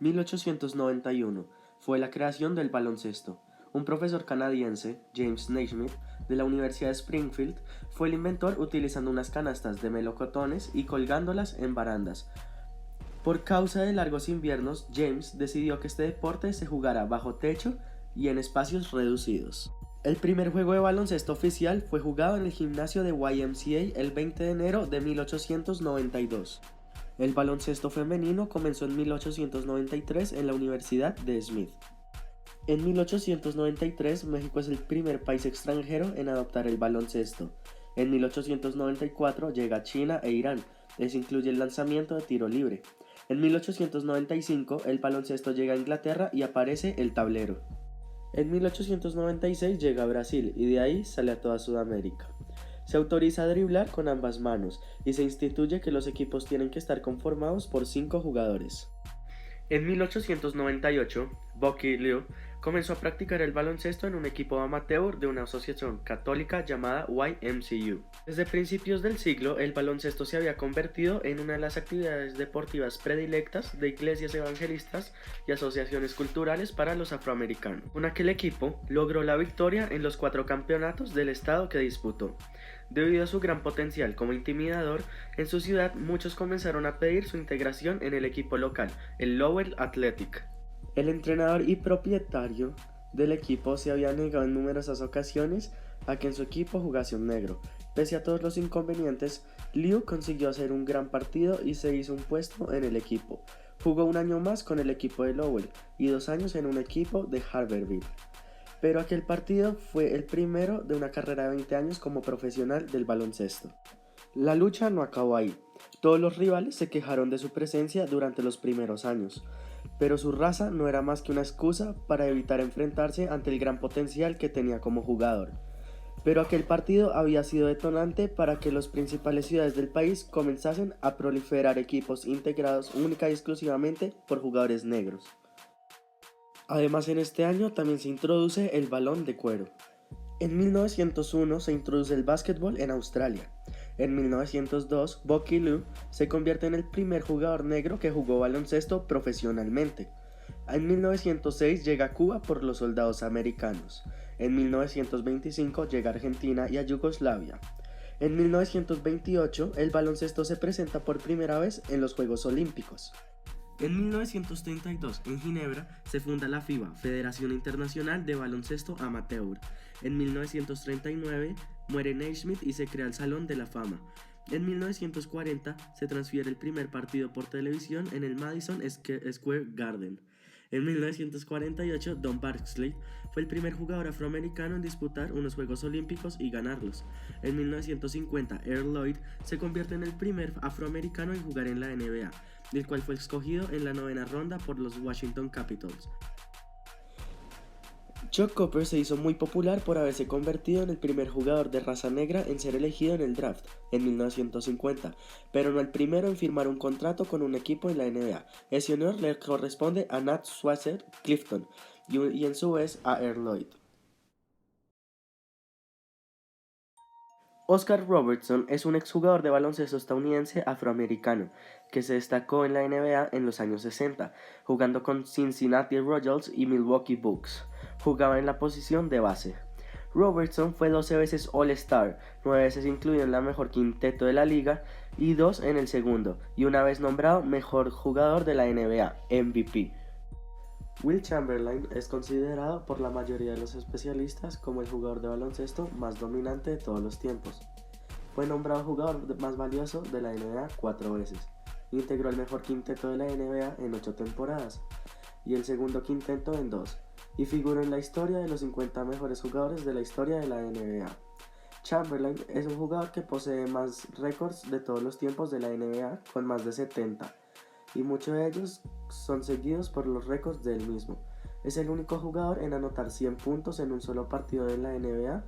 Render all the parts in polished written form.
1891 fue la creación del baloncesto. Un profesor canadiense, James Naismith, de la Universidad de Springfield, fue el inventor utilizando unas canastas de melocotones y colgándolas en barandas. Por causa de largos inviernos, James decidió que este deporte se jugara bajo techo y en espacios reducidos. El primer juego de baloncesto oficial fue jugado en el gimnasio de YMCA el 20 de enero de 1892. El baloncesto femenino comenzó en 1893 en la Universidad de Smith. En 1893, México es el primer país extranjero en adoptar el baloncesto. En 1894 llega China e Irán, les incluye el lanzamiento de tiro libre. En 1895 el baloncesto llega a Inglaterra y aparece el tablero. En 1896 llega a Brasil y de ahí sale a toda Sudamérica. Se autoriza a driblar con ambas manos y se instituye que los equipos tienen que estar conformados por 5 jugadores. En 1898, Bucky Liu comenzó a practicar el baloncesto en un equipo amateur de una asociación católica llamada YMCU. Desde principios del siglo, el baloncesto se había convertido en una de las actividades deportivas predilectas de iglesias evangelistas y asociaciones culturales para los afroamericanos. Con aquel equipo, logró la victoria en los 4 campeonatos del estado que disputó. Debido a su gran potencial como intimidador, en su ciudad muchos comenzaron a pedir su integración en el equipo local, el Lowell Athletic. El entrenador y propietario del equipo se había negado en numerosas ocasiones a que en su equipo jugase un negro. Pese a todos los inconvenientes, Liu consiguió hacer un gran partido y se hizo un puesto en el equipo. Jugó un año más con el equipo de Lowell y 2 años en un equipo de Harvardville. Pero aquel partido fue el primero de una carrera de 20 años como profesional del baloncesto. La lucha no acabó ahí. Todos los rivales se quejaron de su presencia durante los primeros años, pero su raza no era más que una excusa para evitar enfrentarse ante el gran potencial que tenía como jugador. Pero aquel partido había sido detonante para que las principales ciudades del país comenzasen a proliferar equipos integrados única y exclusivamente por jugadores negros. Además, en este año también se introduce el balón de cuero. En 1901 se introduce el básquetbol en Australia. En 1902, Bucky Liu se convierte en el primer jugador negro que jugó baloncesto profesionalmente. En 1906 llega a Cuba por los soldados americanos. En 1925 llega a Argentina y a Yugoslavia. En 1928 el baloncesto se presenta por primera vez en los Juegos Olímpicos. En 1932, en Ginebra, se funda la FIBA, Federación Internacional de Baloncesto Amateur. En 1939, muere Naismith y se crea el Salón de la Fama. En 1940, se transfiere el primer partido por televisión en el Madison Square Garden. En 1948, Don Barkley fue el primer jugador afroamericano en disputar unos Juegos Olímpicos y ganarlos. En 1950, Earl Lloyd se convierte en el primer afroamericano en jugar en la NBA, el cual fue escogido en la 9ª ronda por los Washington Capitals. Chuck Cooper se hizo muy popular por haberse convertido en el primer jugador de raza negra en ser elegido en el draft en 1950, pero no el primero en firmar un contrato con un equipo en la NBA. Ese honor le corresponde a Nat Swazer Clifton y en su vez a Earl Lloyd. Oscar Robertson es un exjugador de baloncesto estadounidense afroamericano que se destacó en la NBA en los años 60, jugando con Cincinnati Royals y Milwaukee Bucks. Jugaba en la posición de base. Robertson fue 12 veces All-Star, 9 veces incluido en la mejor quinteto de la liga y 2 en el segundo, y una vez nombrado mejor jugador de la NBA, MVP. Wilt Chamberlain es considerado por la mayoría de los especialistas como el jugador de baloncesto más dominante de todos los tiempos. Fue nombrado jugador más valioso de la NBA 4 veces. Integró el mejor quinteto de la NBA en 8 temporadas y el segundo quinteto en 2, y figuró en la historia de los 50 mejores jugadores de la historia de la NBA. Chamberlain es un jugador que posee más récords de todos los tiempos de la NBA, con más de 70, y muchos de ellos son seguidos por los récords del mismo. Es el único jugador en anotar 100 puntos en un solo partido de la NBA.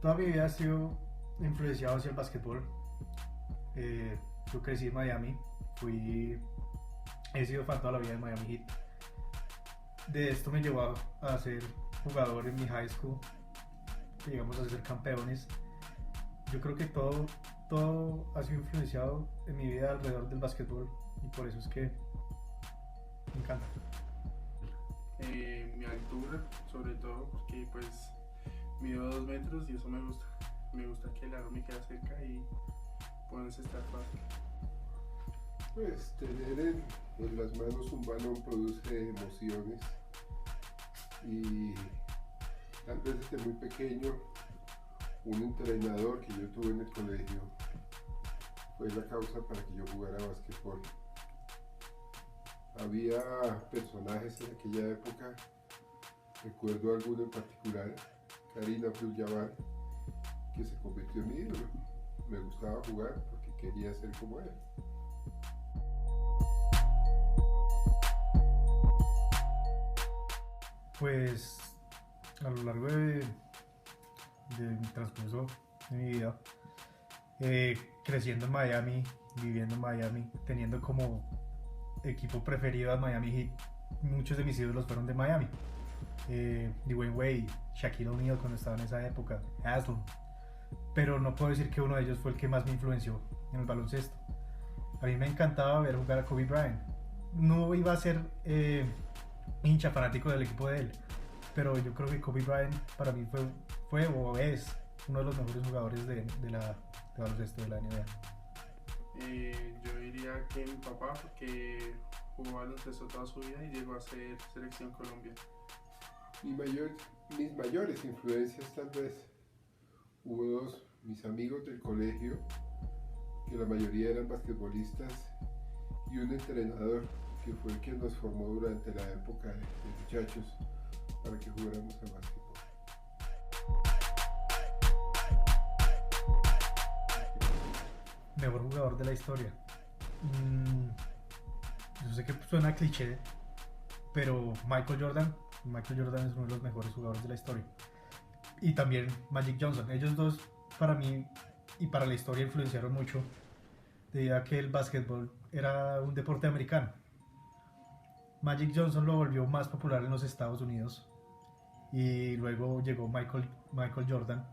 Toda mi vida he sido influenciado hacia el básquetbol. Yo crecí en Miami, he sido fan toda la vida de Miami Heat. De esto me llevó a ser jugador en mi high school, llegamos a ser campeones. Yo creo que todo todo ha sido influenciado en mi vida alrededor del básquetbol y por eso es que me encanta. Mi altura, sobre todo, porque pues mido 2 metros y eso me gusta. Me gusta que el aro me queda cerca y puedo encestar fácil. Pues tener en las manos un balón produce emociones y tal vez desde muy pequeño un entrenador que yo tuve en el colegio fue la causa para que yo jugara básquetbol. Había personajes en aquella época, recuerdo alguno en particular, Kareem Abdul-Jabbar, que se convirtió en mi ídolo. Me gustaba jugar porque quería ser como él. Pues a lo largo de mi transcurso de mi vida, creciendo en Miami, viviendo en Miami, teniendo como equipo preferido a Miami Heat, muchos de mis ídolos fueron de Miami. Dwayne Wade, Shaquille O'Neal cuando estaba en esa época, Haslam. Pero no puedo decir que uno de ellos fue el que más me influenció en el baloncesto. A mí me encantaba ver jugar a Kobe Bryant. No iba a ser hincha fanático del equipo de él, pero yo creo que Kobe Bryant para mí fue o es uno de los mejores jugadores de baloncesto de la NBA. Yo diría que mi papá, porque jugó baloncesto toda su vida y llegó a ser selección Colombia. Mis mayores influencias tal vez, hubo dos, mis amigos del colegio, que la mayoría eran basquetbolistas, y un entrenador que fue el que nos formó durante la época de muchachos para que jugáramos a básquetbol. Mejor jugador de la historia. Yo sé que suena cliché, pero Michael Jordan es uno de los mejores jugadores de la historia. Y también Magic Johnson. Ellos dos para mí y para la historia influenciaron mucho debido a que el básquetbol era un deporte americano. Magic Johnson lo volvió más popular en los Estados Unidos y luego llegó Michael Jordan,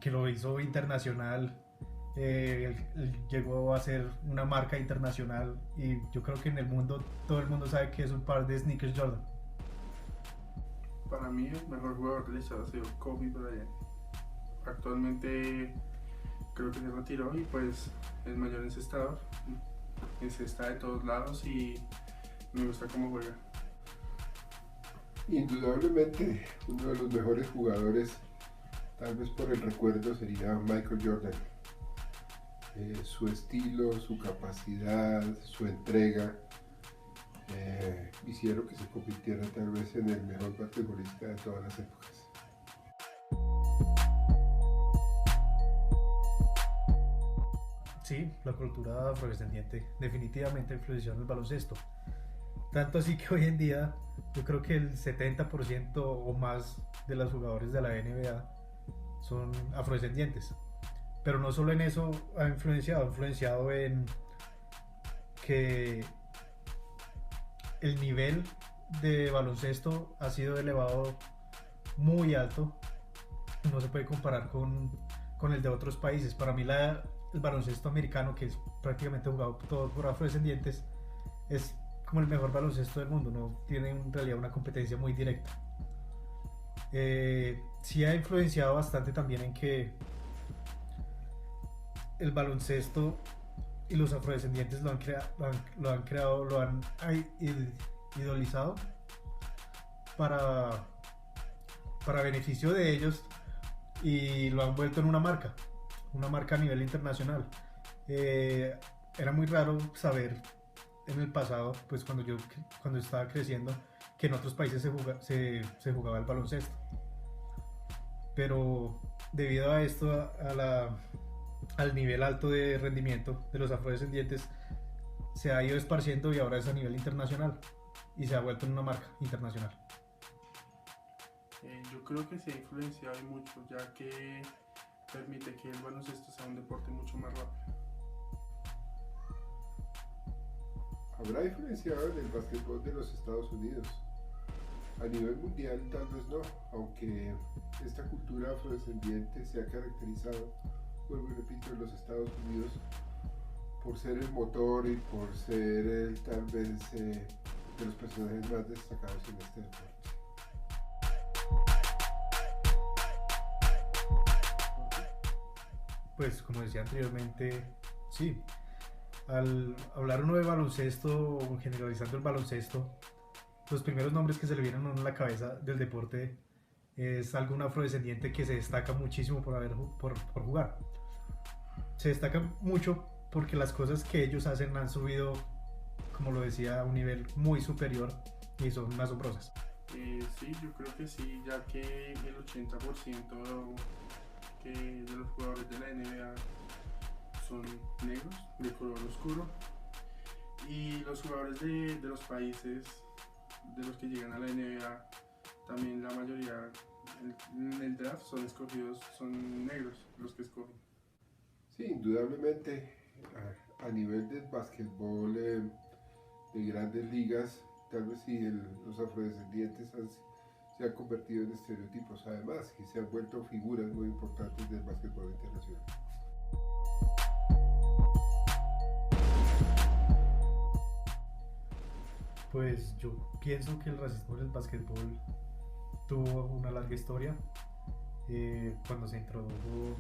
que lo hizo internacional. Él llegó a ser una marca internacional y yo creo que en el mundo todo el mundo sabe que es un par de sneakers Jordan. Para mí el mejor jugador de la historia ha sido Kobe Bryant. Actualmente creo que se retiró y pues el mayor encestador. Encesta de todos lados y me gusta cómo juega. Indudablemente uno de los mejores jugadores, tal vez por el recuerdo, sería Michael Jordan. Su estilo, su capacidad, su entrega hicieron que se convirtiera tal vez en el mejor basquetbolista de todas las épocas. Sí, la cultura afrodescendiente definitivamente influenció en el baloncesto. Tanto así que hoy en día yo creo que el 70% o más de los jugadores de la NBA son afrodescendientes. Pero no solo en eso ha influenciado en que el nivel de baloncesto ha sido elevado muy alto. No se puede comparar con el de otros países. Para mí el baloncesto americano, que es prácticamente jugado todo por afrodescendientes, es como el mejor baloncesto del mundo. No tiene en realidad una competencia muy directa. Sí ha influenciado bastante también en que el baloncesto y los afrodescendientes lo han idolizado para beneficio de ellos y lo han vuelto en una marca a nivel internacional. Era muy raro saber en el pasado, pues cuando estaba creciendo, que en otros países se jugaba el baloncesto, pero debido a esto, al nivel alto de rendimiento de los afrodescendientes, se ha ido esparciendo y ahora es a nivel internacional y se ha vuelto en una marca internacional. Yo creo que se ha influenciado mucho, ya que permite que el baloncesto sea un deporte mucho más rápido. Habrá influenciado en el básquetbol de los Estados Unidos. A nivel mundial tal vez no, aunque esta cultura afrodescendiente se ha caracterizado vuelvo y repito, en los Estados Unidos, por ser el motor y por ser tal vez de los personajes más destacados en este deporte. Pues como decía anteriormente, sí, al hablar uno de baloncesto o generalizando el baloncesto, los primeros nombres que se le vienen a uno a la cabeza del deporte es algún afrodescendiente que se destaca muchísimo por jugar. Se destaca mucho porque las cosas que ellos hacen han subido, como lo decía, a un nivel muy superior y son asombrosas. Sí, yo creo que sí, ya que el 80% de los jugadores de la NBA son negros, de color oscuro, y los jugadores de los países de los que llegan a la NBA, también la mayoría en el draft son escogidos, son negros los que escogen. Sí, indudablemente a nivel del básquetbol de grandes ligas, tal vez sí los afrodescendientes se han convertido en estereotipos, además, y se han vuelto figuras muy importantes del básquetbol internacional. Pues yo pienso que el racismo en el básquetbol tuvo una larga historia. Cuando se introdujeron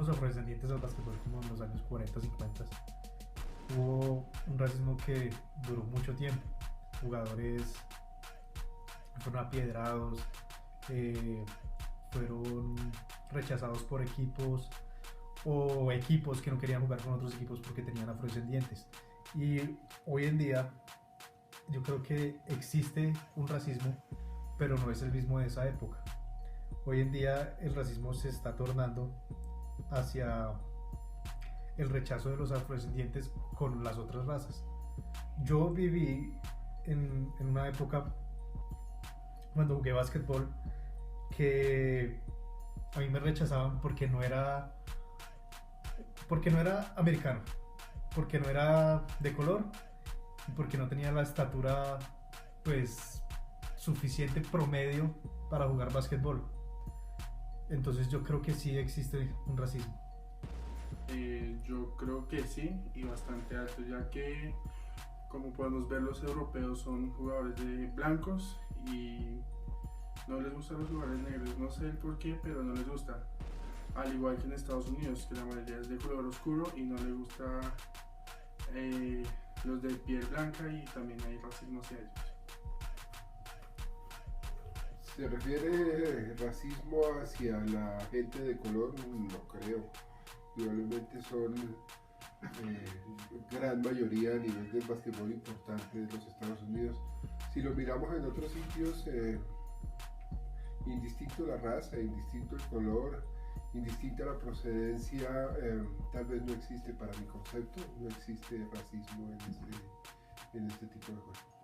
los afrodescendientes al básquetbol, como en los años 40, 50, hubo un racismo que duró mucho tiempo. Jugadores fueron apiedrados, fueron rechazados por equipos o equipos que no querían jugar con otros equipos porque tenían afrodescendientes. Y hoy en día yo creo que existe un racismo, pero no es el mismo de esa época. Hoy en día el racismo se está tornando hacia el rechazo de los afrodescendientes con las otras razas. Yo viví en una época cuando jugué básquetbol que a mí me rechazaban porque no era americano, porque no era de color y porque no tenía la estatura pues suficiente promedio para jugar básquetbol. Entonces yo creo que sí existe un racismo. Yo creo que sí, y bastante alto, ya que como podemos ver, los europeos son jugadores de blancos y no les gustan los jugadores negros. No sé el por qué, pero no les gusta. Al igual que en Estados Unidos, que la mayoría es de color oscuro y no les gusta los de piel blanca, y también hay racismo hacia ellos. ¿Se refiere racismo hacia la gente de color? No creo. Probablemente son gran mayoría a nivel del básquetbol importante de los Estados Unidos. Si lo miramos en otros sitios, indistinto la raza, indistinto el color, indistinta la procedencia, tal vez no existe, para mi concepto, no existe racismo en este tipo de juegos.